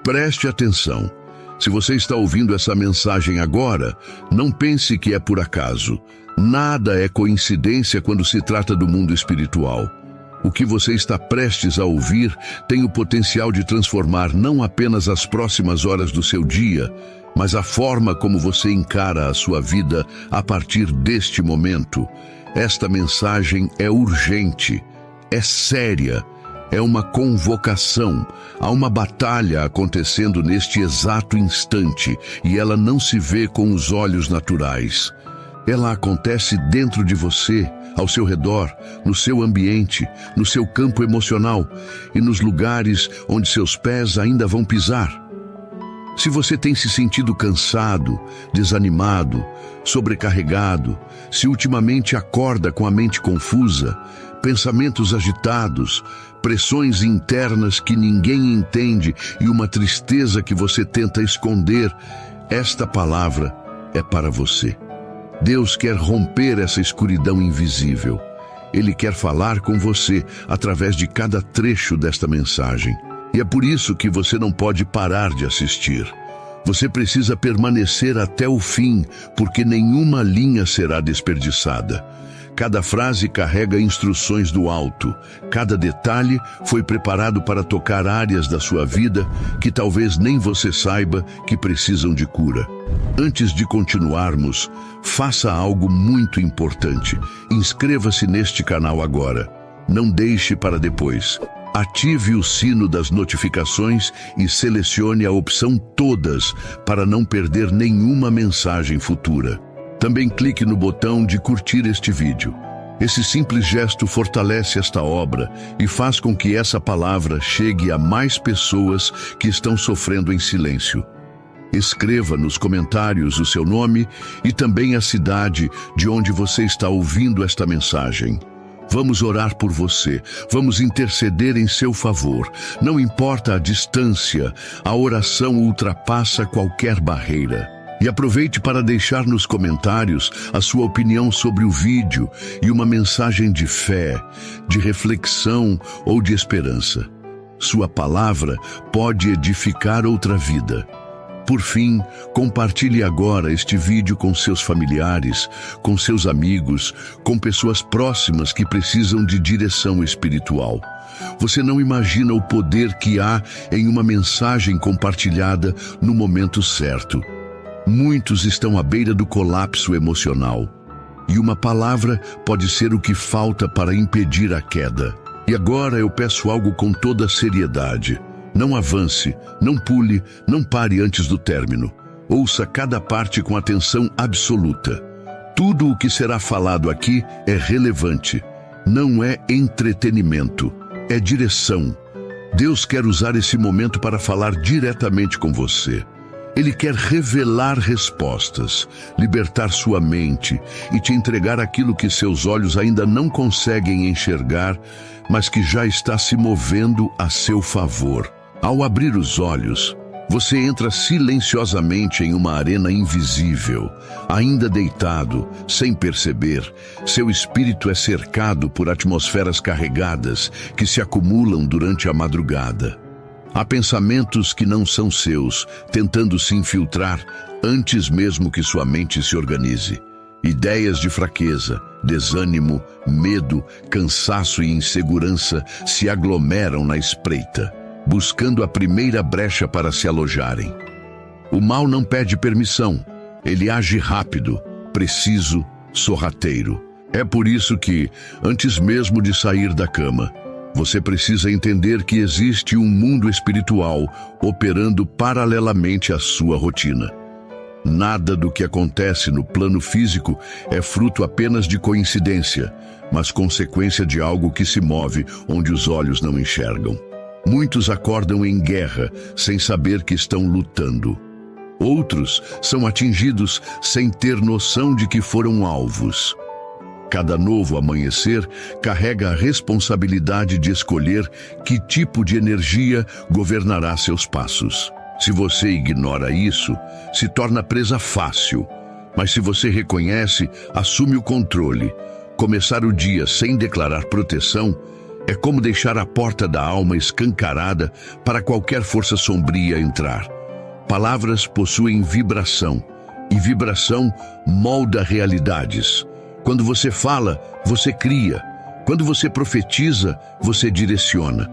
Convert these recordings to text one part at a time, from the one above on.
Preste atenção. Se você está ouvindo essa mensagem agora, não pense que é por acaso. Nada é coincidência quando se trata do mundo espiritual. O que você está prestes a ouvir tem o potencial de transformar não apenas as próximas horas do seu dia, mas a forma como você encara a sua vida a partir deste momento. Esta mensagem é urgente, é séria, é uma convocação. Há uma batalha acontecendo neste exato instante e ela não se vê com os olhos naturais. Ela acontece dentro de você, ao seu redor, no seu ambiente, no seu campo emocional e nos lugares onde seus pés ainda vão pisar. Se você tem se sentido cansado, desanimado, sobrecarregado, se ultimamente acorda com a mente confusa, pensamentos agitados, pressões internas que ninguém entende e uma tristeza que você tenta esconder, esta palavra é para você. Deus quer romper essa escuridão invisível. Ele quer falar com você através de cada trecho desta mensagem. E é por isso que você não pode parar de assistir. Você precisa permanecer até o fim, porque nenhuma linha será desperdiçada. Cada frase carrega instruções do alto. Cada detalhe foi preparado para tocar áreas da sua vida que talvez nem você saiba que precisam de cura. Antes de continuarmos, faça algo muito importante. Inscreva-se neste canal agora. Não deixe para depois. Ative o sino das notificações e selecione a opção Todas para não perder nenhuma mensagem futura. Também clique no botão de curtir este vídeo. Esse simples gesto fortalece esta obra e faz com que essa palavra chegue a mais pessoas que estão sofrendo em silêncio. Escreva nos comentários o seu nome e também a cidade de onde você está ouvindo esta mensagem. Vamos orar por você, vamos interceder em seu favor. Não importa a distância, a oração ultrapassa qualquer barreira. E aproveite para deixar nos comentários a sua opinião sobre o vídeo e uma mensagem de fé, de reflexão ou de esperança. Sua palavra pode edificar outra vida. Por fim, compartilhe agora este vídeo com seus familiares, com seus amigos, com pessoas próximas que precisam de direção espiritual. Você não imagina o poder que há em uma mensagem compartilhada no momento certo. Muitos estão à beira do colapso emocional, e uma palavra pode ser o que falta para impedir a queda. E agora eu peço algo com toda seriedade. Não avance, não pule, não pare antes do término. Ouça cada parte com atenção absoluta. Tudo o que será falado aqui é relevante. Não é entretenimento, é direção. Deus quer usar esse momento para falar diretamente com você. Ele quer revelar respostas, libertar sua mente e te entregar aquilo que seus olhos ainda não conseguem enxergar, mas que já está se movendo a seu favor. Ao abrir os olhos, você entra silenciosamente em uma arena invisível. Ainda deitado, sem perceber, seu espírito é cercado por atmosferas carregadas que se acumulam durante a madrugada. Há pensamentos que não são seus, tentando se infiltrar antes mesmo que sua mente se organize. Ideias de fraqueza, desânimo, medo, cansaço e insegurança se aglomeram na espreita, buscando a primeira brecha para se alojarem. O mal não pede permissão, ele age rápido, preciso, sorrateiro. É por isso que, antes mesmo de sair da cama, você precisa entender que existe um mundo espiritual operando paralelamente à sua rotina. Nada do que acontece no plano físico é fruto apenas de coincidência, mas consequência de algo que se move onde os olhos não enxergam. Muitos acordam em guerra sem saber que estão lutando. Outros são atingidos sem ter noção de que foram alvos. Cada novo amanhecer carrega a responsabilidade de escolher que tipo de energia governará seus passos. Se você ignora isso, se torna presa fácil. Mas se você reconhece, assume o controle. Começar o dia sem declarar proteção É como deixar a porta da alma escancarada para qualquer força sombria entrar. Palavras possuem vibração, e vibração molda realidades. Quando você fala, você cria. Quando você profetiza, você direciona.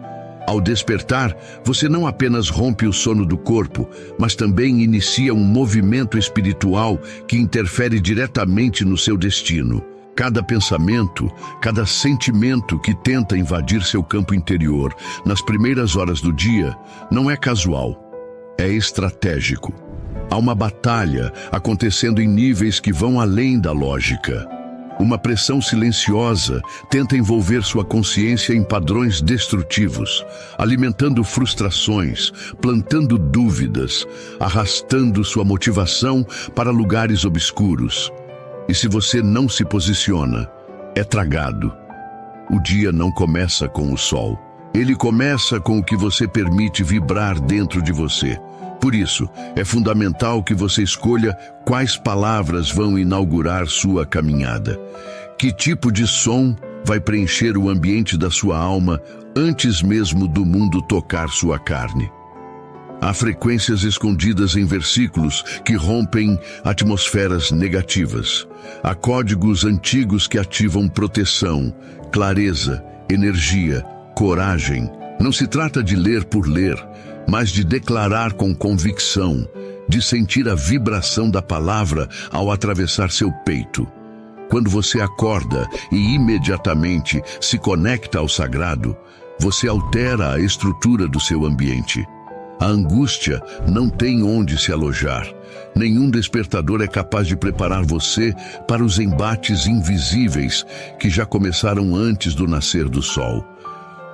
Ao despertar, você não apenas rompe o sono do corpo, mas também inicia um movimento espiritual que interfere diretamente no seu destino. Cada pensamento, cada sentimento que tenta invadir seu campo interior nas primeiras horas do dia não é casual, é estratégico. Há uma batalha acontecendo em níveis que vão além da lógica. Uma pressão silenciosa tenta envolver sua consciência em padrões destrutivos, alimentando frustrações, plantando dúvidas, arrastando sua motivação para lugares obscuros. E se você não se posiciona, é tragado. O dia não começa com o sol. Ele começa com o que você permite vibrar dentro de você. Por isso, é fundamental que você escolha quais palavras vão inaugurar sua caminhada. Que tipo de som vai preencher o ambiente da sua alma antes mesmo do mundo tocar sua carne. Há frequências escondidas em versículos que rompem atmosferas negativas. Há códigos antigos que ativam proteção, clareza, energia, coragem. Não se trata de ler por ler, mas de declarar com convicção, de sentir a vibração da palavra ao atravessar seu peito. Quando você acorda e imediatamente se conecta ao sagrado, você altera a estrutura do seu ambiente. A angústia não tem onde se alojar. Nenhum despertador é capaz de preparar você para os embates invisíveis que já começaram antes do nascer do sol.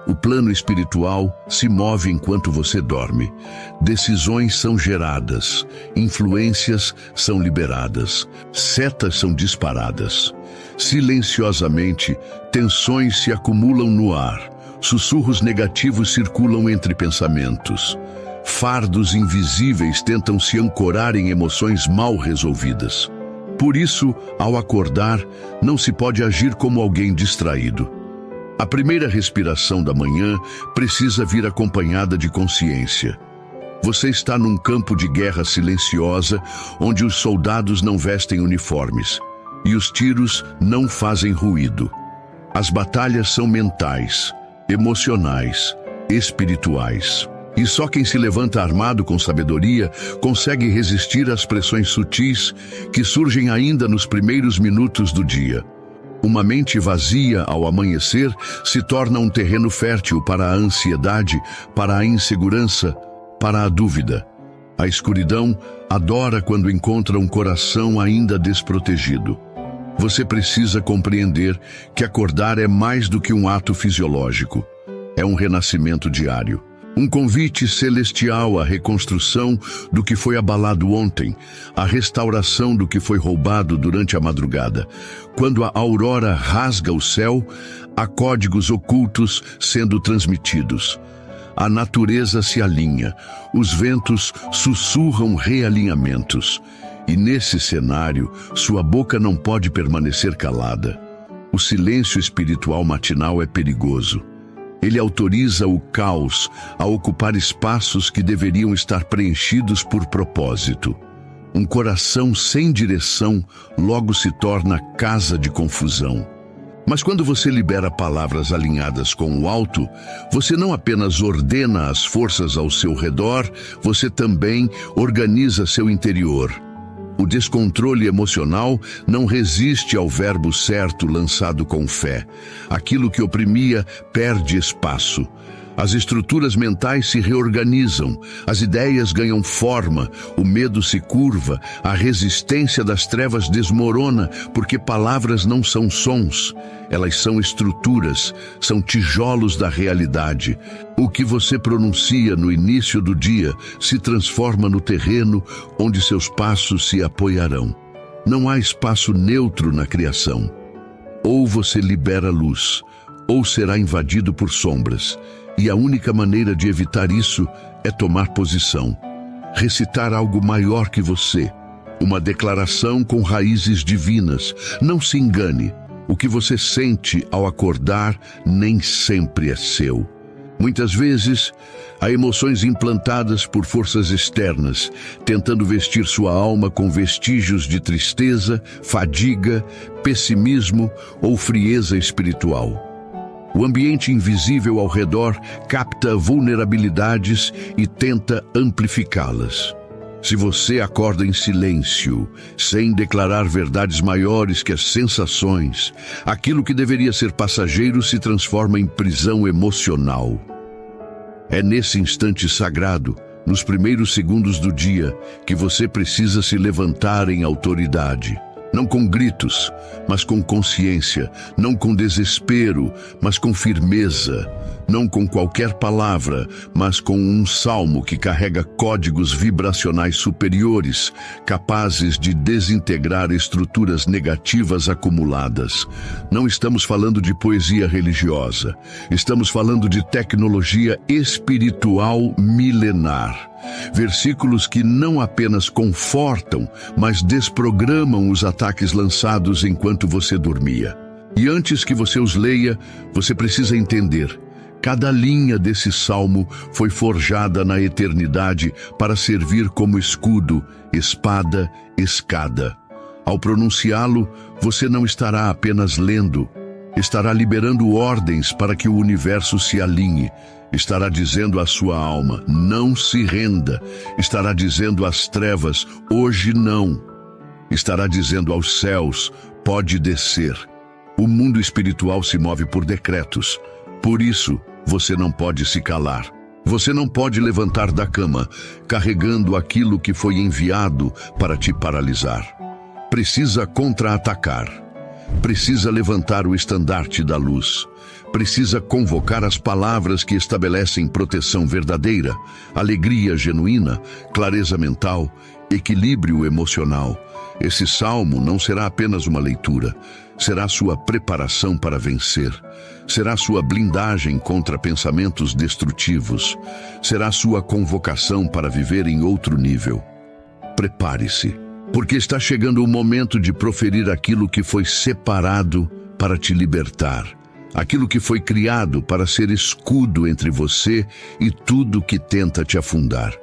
O plano espiritual se move enquanto você dorme. Decisões são geradas, influências são liberadas, setas são disparadas. Silenciosamente, tensões se acumulam no ar, sussurros negativos circulam entre pensamentos. Fardos invisíveis tentam se ancorar em emoções mal resolvidas. Por isso, ao acordar, não se pode agir como alguém distraído. A primeira respiração da manhã precisa vir acompanhada de consciência. Você está num campo de guerra silenciosa, onde os soldados não vestem uniformes e os tiros não fazem ruído. As batalhas são mentais, emocionais, espirituais. E só quem se levanta armado com sabedoria consegue resistir às pressões sutis que surgem ainda nos primeiros minutos do dia. Uma mente vazia ao amanhecer se torna um terreno fértil para a ansiedade, para a insegurança, para a dúvida. A escuridão adora quando encontra um coração ainda desprotegido. Você precisa compreender que acordar é mais do que um ato fisiológico. É um renascimento diário. Um convite celestial à reconstrução do que foi abalado ontem, à restauração do que foi roubado durante a madrugada. Quando a aurora rasga o céu, há códigos ocultos sendo transmitidos. A natureza se alinha, os ventos sussurram realinhamentos. E nesse cenário, sua boca não pode permanecer calada. O silêncio espiritual matinal é perigoso. Ele autoriza o caos a ocupar espaços que deveriam estar preenchidos por propósito. Um coração sem direção logo se torna casa de confusão. Mas quando você libera palavras alinhadas com o alto, você não apenas ordena as forças ao seu redor, você também organiza seu interior. O descontrole emocional não resiste ao verbo certo lançado com fé. Aquilo que oprimia perde espaço. As estruturas mentais se reorganizam, as ideias ganham forma, o medo se curva, a resistência das trevas desmorona, porque palavras não são sons, elas são estruturas, são tijolos da realidade. O que você pronuncia no início do dia se transforma no terreno onde seus passos se apoiarão. Não há espaço neutro na criação. Ou você libera luz, ou será invadido por sombras. E a única maneira de evitar isso é tomar posição. Recitar algo maior que você. Uma declaração com raízes divinas. Não se engane. O que você sente ao acordar nem sempre é seu. Muitas vezes, há emoções implantadas por forças externas, tentando vestir sua alma com vestígios de tristeza, fadiga, pessimismo ou frieza espiritual. O ambiente invisível ao redor capta vulnerabilidades e tenta amplificá-las. Se você acorda em silêncio, sem declarar verdades maiores que as sensações, aquilo que deveria ser passageiro se transforma em prisão emocional. É nesse instante sagrado, nos primeiros segundos do dia, que você precisa se levantar em autoridade. Não com gritos, mas com consciência. Não com desespero, mas com firmeza. Não com qualquer palavra, mas com um salmo que carrega códigos vibracionais superiores, capazes de desintegrar estruturas negativas acumuladas. Não estamos falando de poesia religiosa. Estamos falando de tecnologia espiritual milenar. Versículos que não apenas confortam, mas desprogramam os ataques lançados enquanto você dormia. E antes que você os leia, você precisa entender: cada linha desse salmo foi forjada na eternidade para servir como escudo, espada, escada. Ao pronunciá-lo, você não estará apenas lendo, estará liberando ordens para que o universo se alinhe. Estará dizendo à sua alma: não se renda. Estará dizendo às trevas: hoje não. Estará dizendo aos céus: pode descer. O mundo espiritual se move por decretos. Por isso, você não pode se calar. Você não pode levantar da cama, carregando aquilo que foi enviado para te paralisar. Precisa contra-atacar. Precisa levantar o estandarte da luz. Precisa convocar as palavras que estabelecem proteção verdadeira, alegria genuína, clareza mental, equilíbrio emocional. Esse salmo não será apenas uma leitura, será sua preparação para vencer. Será sua blindagem contra pensamentos destrutivos. Será sua convocação para viver em outro nível. Prepare-se, porque está chegando o momento de proferir aquilo que foi separado para te libertar. Aquilo que foi criado para ser escudo entre você e tudo que tenta te afundar.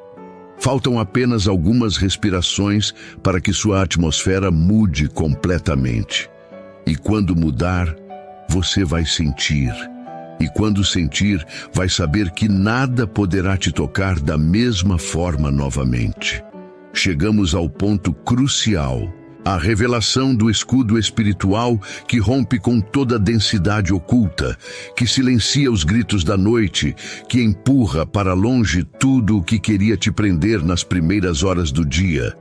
Faltam apenas algumas respirações para que sua atmosfera mude completamente. E quando mudar, você vai sentir. E quando sentir, vai saber que nada poderá te tocar da mesma forma novamente. Chegamos ao ponto crucial. A revelação do escudo espiritual que rompe com toda a densidade oculta, que silencia os gritos da noite, que empurra para longe tudo o que queria te prender nas primeiras horas do dia.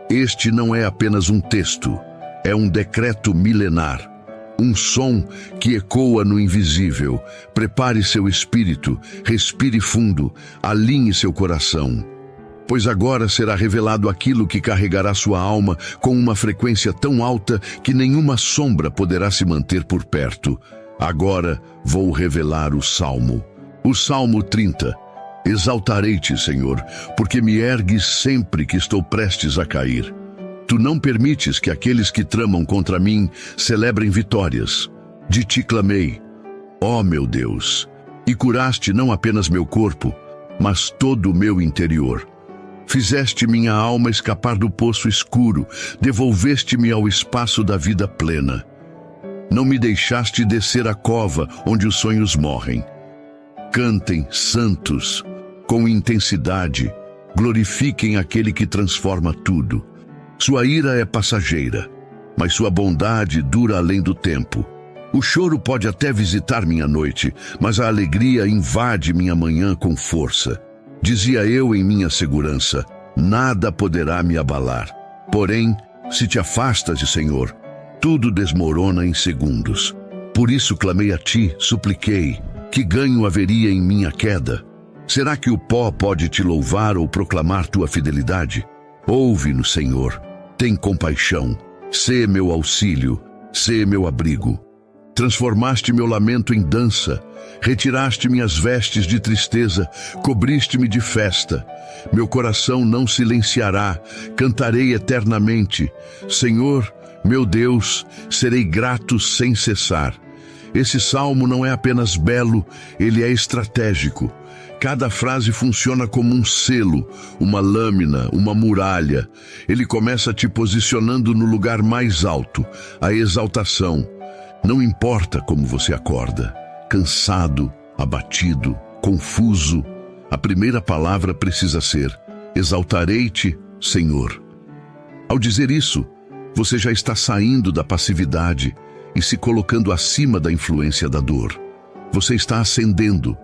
Este não é apenas um texto, é um decreto milenar. Um som que ecoa no invisível. Prepare seu espírito, respire fundo, alinhe seu coração. Pois agora será revelado aquilo que carregará sua alma com uma frequência tão alta que nenhuma sombra poderá se manter por perto. Agora vou revelar o Salmo. O Salmo 30. Exaltarei-te, Senhor, porque me ergues sempre que estou prestes a cair. Tu não permites que aqueles que tramam contra mim celebrem vitórias. De ti clamei, ó meu Deus, e curaste não apenas meu corpo, mas todo o meu interior. Fizeste minha alma escapar do poço escuro, devolveste-me ao espaço da vida plena. Não me deixaste descer a cova onde os sonhos morrem. Cantem, santos, com intensidade, glorifiquem aquele que transforma tudo. Sua ira é passageira, mas sua bondade dura além do tempo. O choro pode até visitar minha noite, mas a alegria invade minha manhã com força. Dizia eu em minha segurança, nada poderá me abalar. Porém, se te afastas, Senhor, tudo desmorona em segundos. Por isso clamei a ti, supliquei, que ganho haveria em minha queda? Será que o pó pode te louvar ou proclamar tua fidelidade? Ouve-nos, Senhor, tem compaixão, sê meu auxílio, sê meu abrigo. Transformaste meu lamento em dança, retiraste minhas vestes de tristeza, cobriste-me de festa. Meu coração não silenciará, cantarei eternamente. Senhor, Meu Deus, serei grato sem cessar. Esse salmo não é apenas belo, ele é estratégico. Cada frase funciona como um selo, uma lâmina, uma muralha. Ele começa te posicionando no lugar mais alto, a exaltação. Não importa como você acorda, cansado, abatido, confuso, a primeira palavra precisa ser: exaltarei-te, Senhor. Ao dizer isso, você já está saindo da passividade e se colocando acima da influência da dor. Você está ascendendo.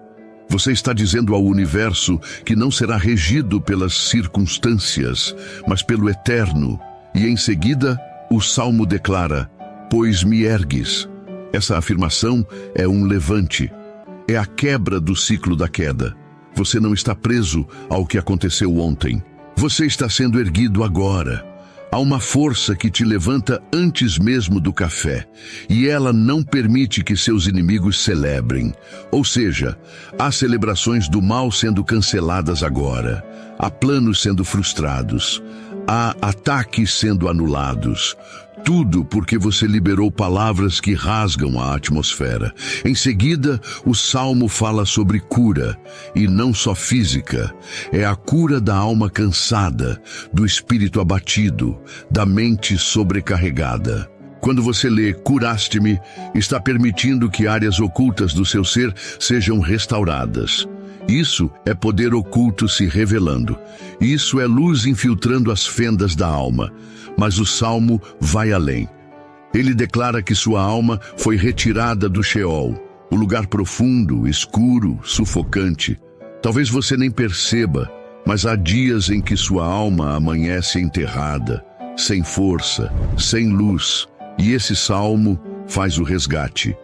Você está dizendo ao universo que não será regido pelas circunstâncias, mas pelo eterno. E em seguida, o salmo declara: pois me ergues. Essa afirmação é um levante. É a quebra do ciclo da queda. Você não está preso ao que aconteceu ontem. Você está sendo erguido agora. Há uma força que te levanta antes mesmo do café, e ela não permite que seus inimigos celebrem. Ou seja, há celebrações do mal sendo canceladas agora, há planos sendo frustrados, há ataques sendo anulados. Tudo porque você liberou palavras que rasgam a atmosfera. Em seguida, o salmo fala sobre cura, e não só física. É a cura da alma cansada, do espírito abatido, da mente sobrecarregada. Quando você lê "curaste-me", está permitindo que áreas ocultas do seu ser sejam restauradas. Isso é poder oculto se revelando. Isso é luz infiltrando as fendas da alma. Mas o salmo vai além. Ele declara que sua alma foi retirada do Sheol, o lugar profundo, escuro, sufocante. Talvez você nem perceba, mas há dias em que sua alma amanhece enterrada, sem força, sem luz. E esse salmo faz o resgate.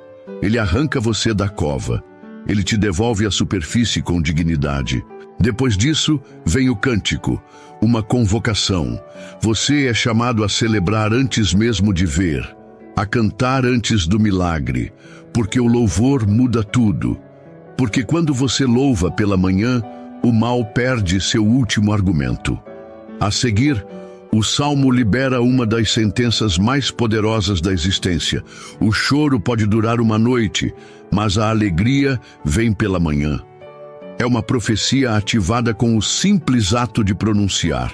Ele arranca você da cova. Ele te devolve à superfície com dignidade. Depois disso, vem o cântico, uma convocação. Você é chamado a celebrar antes mesmo de ver, a cantar antes do milagre, porque o louvor muda tudo. Porque quando você louva pela manhã, o mal perde seu último argumento. A seguir, o salmo libera uma das sentenças mais poderosas da existência. O choro pode durar uma noite, mas a alegria vem pela manhã. É uma profecia ativada com o simples ato de pronunciar.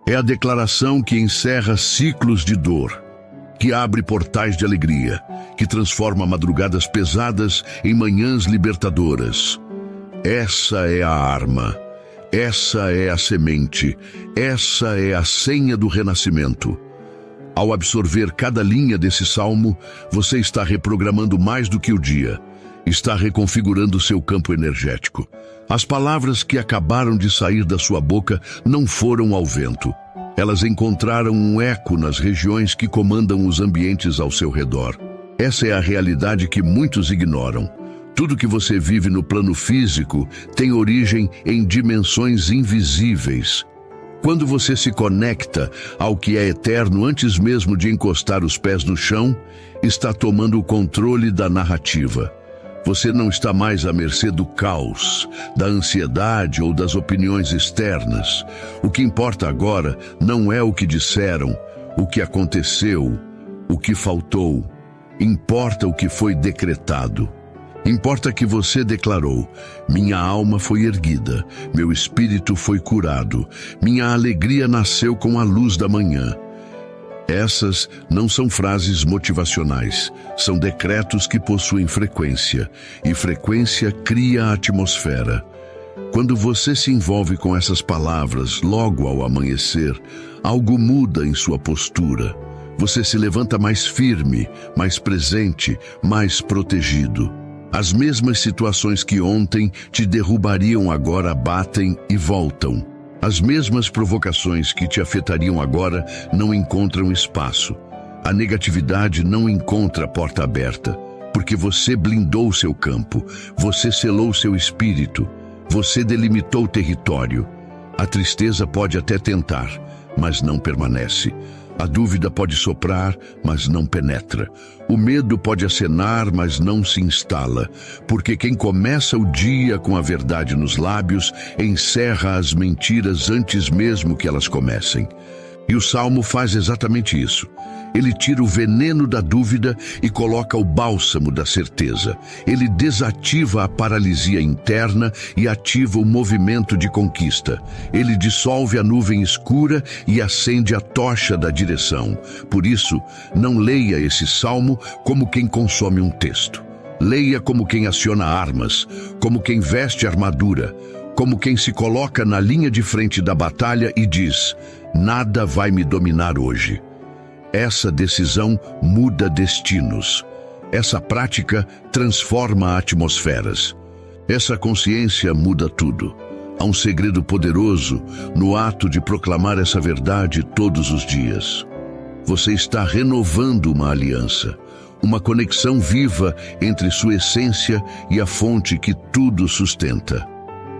É a declaração que encerra ciclos de dor, que abre portais de alegria, que transforma madrugadas pesadas em manhãs libertadoras. Essa é a arma, essa é a semente, essa é a senha do renascimento. Ao absorver cada linha desse salmo, você está reprogramando mais do que o dia. Está reconfigurando seu campo energético. As palavras que acabaram de sair da sua boca não foram ao vento. Elas encontraram um eco nas regiões que comandam os ambientes ao seu redor. Essa é a realidade que muitos ignoram. Tudo que você vive no plano físico tem origem em dimensões invisíveis. Quando você se conecta ao que é eterno antes mesmo de encostar os pés no chão, está tomando o controle da narrativa. Você não está mais à mercê do caos, da ansiedade ou das opiniões externas. O que importa agora não é o que disseram, o que aconteceu, o que faltou. Importa o que foi decretado. Importa que você declarou: minha alma foi erguida, meu espírito foi curado, minha alegria nasceu com a luz da manhã. Essas não são frases motivacionais, são decretos que possuem frequência, e frequência cria a atmosfera. Quando você se envolve com essas palavras logo ao amanhecer, algo muda em sua postura. Você se levanta mais firme, mais presente, mais protegido. As mesmas situações que ontem te derrubariam agora batem e voltam. As mesmas provocações que te afetariam agora não encontram espaço. A negatividade não encontra porta aberta, porque você blindou seu campo, você selou seu espírito, você delimitou o território. A tristeza pode até tentar, mas não permanece. A dúvida pode soprar, mas não penetra. O medo pode acenar, mas não se instala, porque quem começa o dia com a verdade nos lábios, encerra as mentiras antes mesmo que elas comecem. E o Salmo faz exatamente isso. Ele tira o veneno da dúvida e coloca o bálsamo da certeza. Ele desativa a paralisia interna e ativa o movimento de conquista. Ele dissolve a nuvem escura e acende a tocha da direção. Por isso, não leia esse salmo como quem consome um texto. Leia como quem aciona armas, como quem veste armadura, como quem se coloca na linha de frente da batalha e diz: nada vai me dominar hoje. Essa decisão muda destinos. Essa prática transforma atmosferas. Essa consciência muda tudo. Há um segredo poderoso no ato de proclamar essa verdade todos os dias. Você está renovando uma aliança, uma conexão viva entre sua essência e a fonte que tudo sustenta.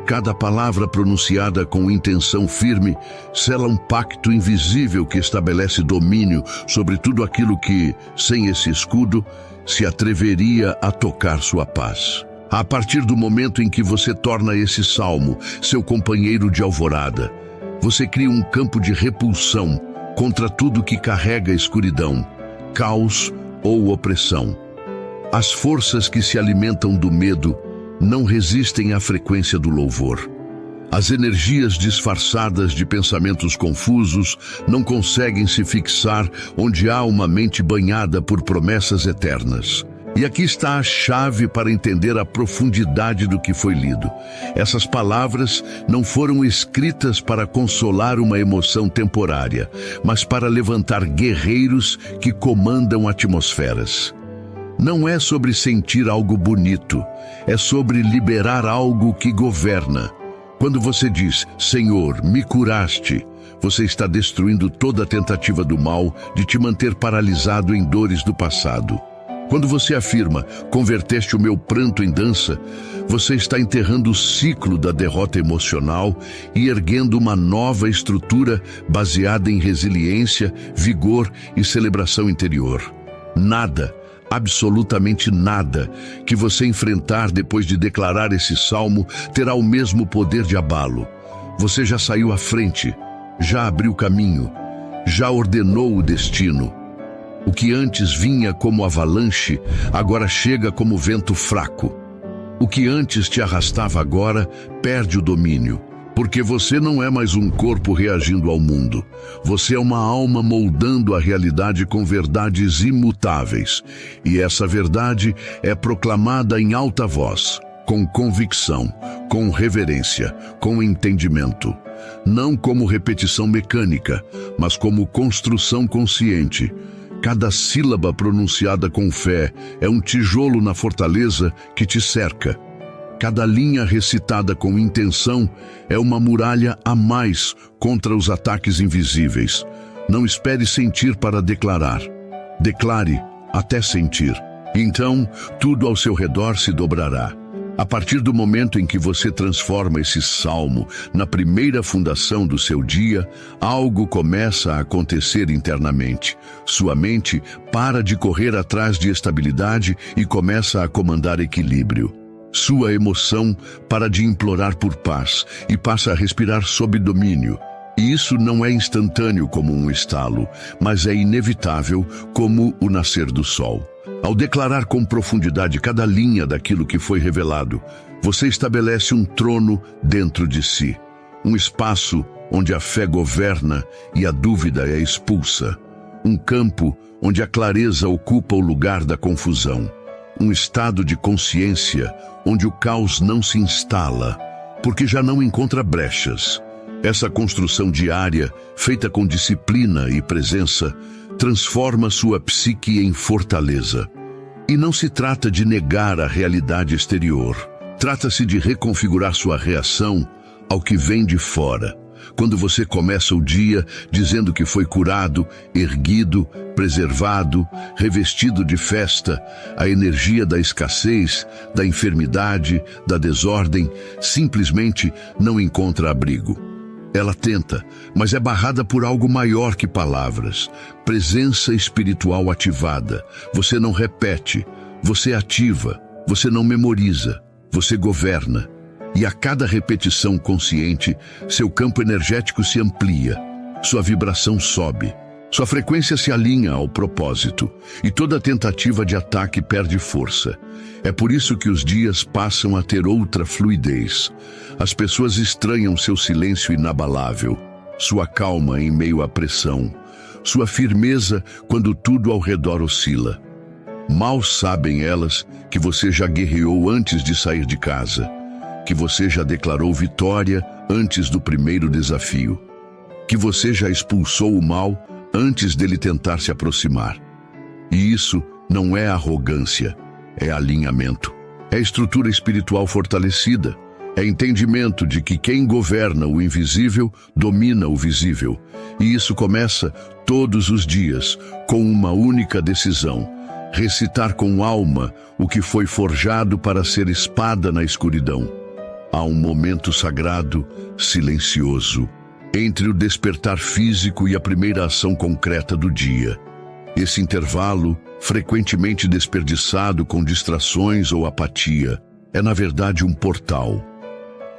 Cada palavra pronunciada com intenção firme sela um pacto invisível que estabelece domínio sobre tudo aquilo que, sem esse escudo, se atreveria a tocar sua paz. A partir do momento em que você torna esse salmo seu companheiro de alvorada, você cria um campo de repulsão contra tudo que carrega escuridão, caos ou opressão. As forças que se alimentam do medo não resistem à frequência do louvor. As energias disfarçadas de pensamentos confusos não conseguem se fixar onde há uma mente banhada por promessas eternas. E aqui está a chave para entender a profundidade do que foi lido. Essas palavras não foram escritas para consolar uma emoção temporária, mas para levantar guerreiros que comandam atmosferas. Não é sobre sentir algo bonito, é sobre liberar algo que governa. Quando você diz, Senhor, me curaste, você está destruindo toda a tentativa do mal de te manter paralisado em dores do passado. Quando você afirma, converteste o meu pranto em dança, você está enterrando o ciclo da derrota emocional e erguendo uma nova estrutura baseada em resiliência, vigor e celebração interior. Nada, absolutamente nada, que você enfrentar depois de declarar esse salmo terá o mesmo poder de abalo. Você já saiu à frente, já abriu caminho, já ordenou o destino. O que antes vinha como avalanche, agora chega como vento fraco. O que antes te arrastava agora perde o domínio, porque você não é mais um corpo reagindo ao mundo. Você é uma alma moldando a realidade com verdades imutáveis. E essa verdade é proclamada em alta voz, com convicção, com reverência, com entendimento. Não como repetição mecânica, mas como construção consciente. Cada sílaba pronunciada com fé é um tijolo na fortaleza que te cerca. Cada linha recitada com intenção é uma muralha a mais contra os ataques invisíveis. Não espere sentir para declarar. Declare até sentir. Então, tudo ao seu redor se dobrará. A partir do momento em que você transforma esse salmo na primeira fundação do seu dia, algo começa a acontecer internamente. Sua mente para de correr atrás de estabilidade e começa a comandar equilíbrio. Sua emoção para de implorar por paz e passa a respirar sob domínio. E isso não é instantâneo como um estalo, mas é inevitável como o nascer do sol. Ao declarar com profundidade cada linha daquilo que foi revelado, você estabelece um trono dentro de si, um espaço onde a fé governa e a dúvida é expulsa, um campo onde a clareza ocupa o lugar da confusão, um estado de consciência onde o caos não se instala, porque já não encontra brechas. Essa construção diária, feita com disciplina e presença, transforma sua psique em fortaleza. E não se trata de negar a realidade exterior. Trata-se de reconfigurar sua reação ao que vem de fora. Quando você começa o dia dizendo que foi curado, erguido, preservado, revestido de festa, a energia da escassez, da enfermidade, da desordem, simplesmente não encontra abrigo. Ela tenta, mas é barrada por algo maior que palavras. Presença espiritual ativada. Você não repete, você ativa, você não memoriza, você governa. E a cada repetição consciente, seu campo energético se amplia. sua vibração sobe. Sua frequência se alinha ao propósito e toda tentativa de ataque perde força. É por isso que os dias passam a ter outra fluidez. As pessoas estranham seu silêncio inabalável, sua calma em meio à pressão, sua firmeza quando tudo ao redor oscila. Mal sabem elas que você já guerreou antes de sair de casa, que você já declarou vitória antes do primeiro desafio, que você já expulsou o mal antes dele tentar se aproximar. E isso não é arrogância, é alinhamento. É estrutura espiritual fortalecida. É entendimento de que quem governa o invisível domina o visível. E isso começa todos os dias com uma única decisão: recitar com alma o que foi forjado para ser espada na escuridão. Há um momento sagrado, silencioso, entre o despertar físico e a primeira ação concreta do dia. Esse intervalo, frequentemente desperdiçado com distrações ou apatia, é na verdade um portal,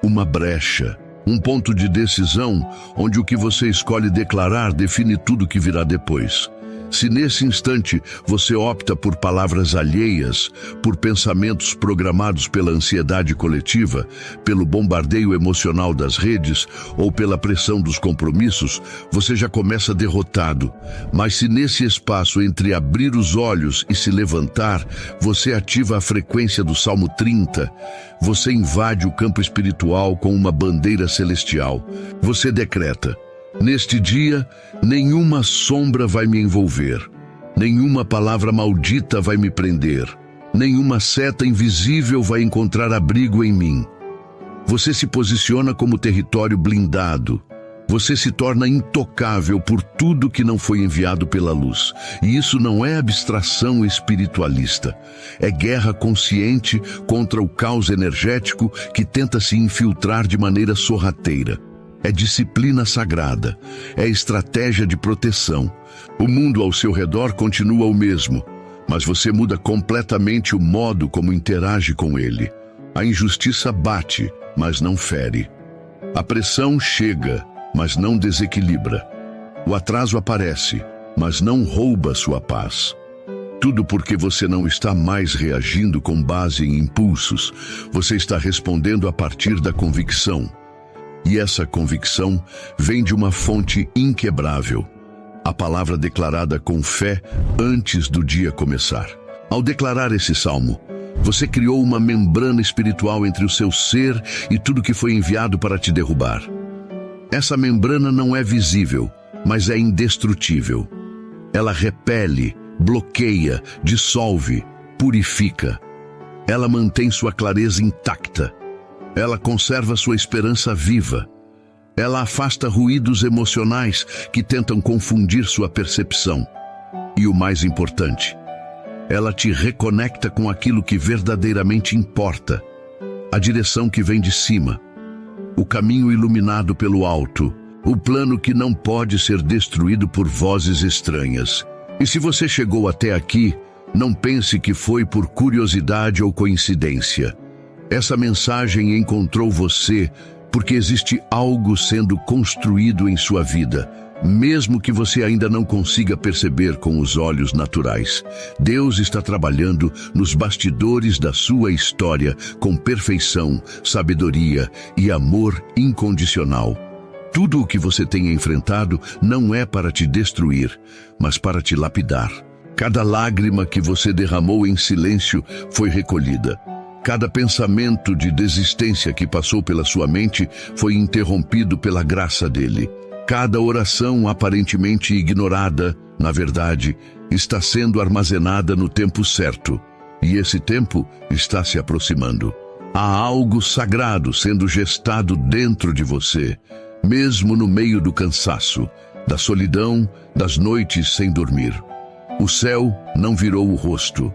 uma brecha, um ponto de decisão onde o que você escolhe declarar define tudo o que virá depois. Se nesse instante você opta por palavras alheias, por pensamentos programados pela ansiedade coletiva, pelo bombardeio emocional das redes ou pela pressão dos compromissos, você já começa derrotado. Mas se nesse espaço entre abrir os olhos e se levantar, você ativa a frequência do Salmo 30, você invade o campo espiritual com uma bandeira celestial. Você decreta: neste dia, nenhuma sombra vai me envolver, nenhuma palavra maldita vai me prender, nenhuma seta invisível vai encontrar abrigo em mim. Você se posiciona como território blindado. Você se torna intocável por tudo que não foi enviado pela luz. E isso não é abstração espiritualista. É guerra consciente contra o caos energético que tenta se infiltrar de maneira sorrateira. É disciplina sagrada, é estratégia de proteção. O mundo ao seu redor continua o mesmo, mas você muda completamente o modo como interage com ele. A injustiça bate, mas não fere. A pressão chega, mas não desequilibra. O atraso aparece, mas não rouba sua paz. Tudo porque você não está mais reagindo com base em impulsos. Você está respondendo a partir da convicção. E essa convicção vem de uma fonte inquebrável, a palavra declarada com fé antes do dia começar. Ao declarar esse salmo, você criou uma membrana espiritual entre o seu ser e tudo que foi enviado para te derrubar. Essa membrana não é visível, mas é indestrutível. Ela repele, bloqueia, dissolve, purifica. Ela mantém sua clareza intacta. Ela conserva sua esperança viva. Ela afasta ruídos emocionais que tentam confundir sua percepção. E o mais importante, ela te reconecta com aquilo que verdadeiramente importa, a direção que vem de cima, o caminho iluminado pelo alto, o plano que não pode ser destruído por vozes estranhas. E se você chegou até aqui, não pense que foi por curiosidade ou coincidência. Essa mensagem encontrou você porque existe algo sendo construído em sua vida, mesmo que você ainda não consiga perceber com os olhos naturais. Deus está trabalhando nos bastidores da sua história com perfeição, sabedoria e amor incondicional. Tudo o que você tem enfrentado não é para te destruir, mas para te lapidar. Cada lágrima que você derramou em silêncio foi recolhida. Cada pensamento de desistência que passou pela sua mente foi interrompido pela graça dele. Cada oração aparentemente ignorada, na verdade, está sendo armazenada no tempo certo. E esse tempo está se aproximando. Há algo sagrado sendo gestado dentro de você, mesmo no meio do cansaço, da solidão, das noites sem dormir. O céu não virou o rosto.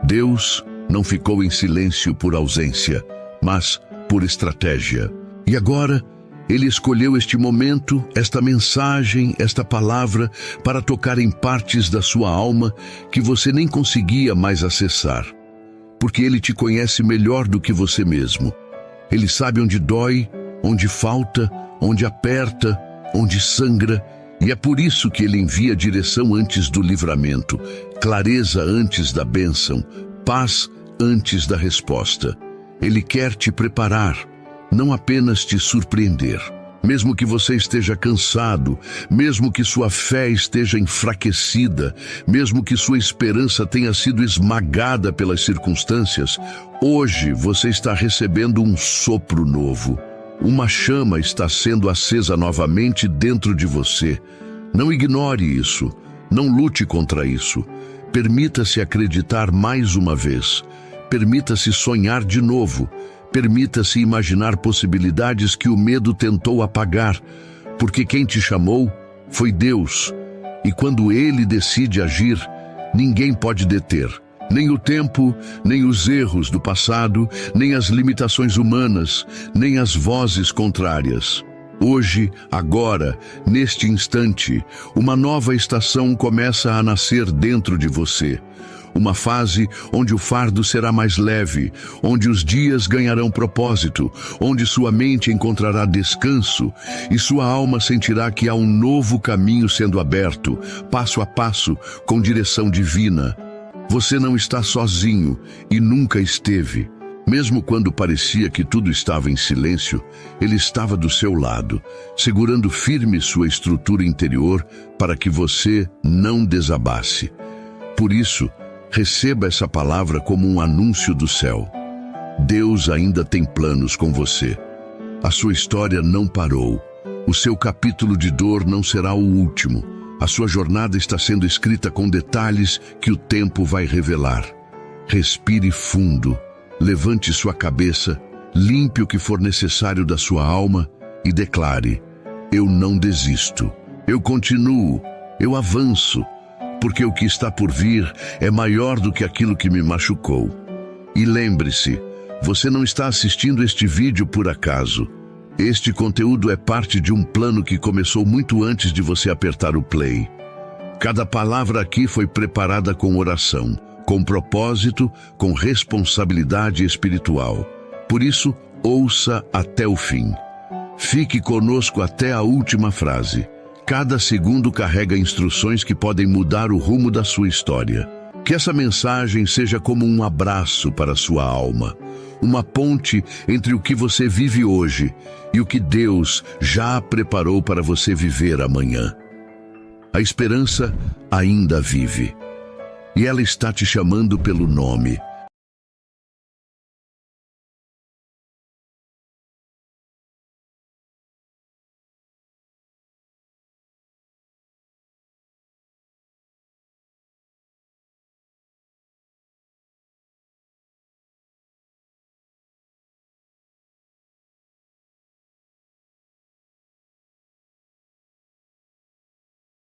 Deus não ficou em silêncio por ausência, mas por estratégia. E agora, Ele escolheu este momento, esta mensagem, esta palavra, para tocar em partes da sua alma que você nem conseguia mais acessar. Porque Ele te conhece melhor do que você mesmo. Ele sabe onde dói, onde falta, onde aperta, onde sangra, E é por isso que ele envia direção antes do livramento, clareza antes da bênção, paz antes da resposta. Ele quer te preparar, não apenas te surpreender. Mesmo que você esteja cansado, mesmo que sua fé esteja enfraquecida, mesmo que sua esperança tenha sido esmagada pelas circunstâncias, hoje você está recebendo um sopro novo. Uma chama está sendo acesa novamente dentro de você. Não ignore isso, não lute contra isso. Permita-se acreditar mais uma vez. Permita-se sonhar de novo. Permita-se imaginar possibilidades que o medo tentou apagar, porque quem te chamou foi Deus. E quando Ele decide agir, ninguém pode deter. Nem o tempo, nem os erros do passado, nem as limitações humanas, nem as vozes contrárias. Hoje, agora, neste instante, uma nova estação começa a nascer dentro de você. Uma fase onde o fardo será mais leve, onde os dias ganharão propósito, onde sua mente encontrará descanso e sua alma sentirá que há um novo caminho sendo aberto, passo a passo, com direção divina. Você não está sozinho e nunca esteve. Mesmo quando parecia que tudo estava em silêncio, Ele estava do seu lado, segurando firme sua estrutura interior para que você não desabasse. Por isso, receba essa palavra como um anúncio do céu. Deus ainda tem planos com você. A sua história não parou. O seu capítulo de dor não será o último. A sua jornada está sendo escrita com detalhes que o tempo vai revelar. Respire fundo, levante sua cabeça, limpe o que for necessário da sua alma e declare: eu não desisto, eu continuo, eu avanço, porque o que está por vir é maior do que aquilo que me machucou. E lembre-se, você não está assistindo este vídeo por acaso. Este conteúdo é parte de um plano que começou muito antes de você apertar o play. Cada palavra aqui foi preparada com oração, com propósito, com responsabilidade espiritual. Por isso, ouça até o fim. Fique conosco até a última frase. Cada segundo carrega instruções que podem mudar o rumo da sua história. Que essa mensagem seja como um abraço para a sua alma, uma ponte entre o que você vive hoje e o que Deus já preparou para você viver amanhã. A esperança ainda vive, e ela está te chamando pelo nome.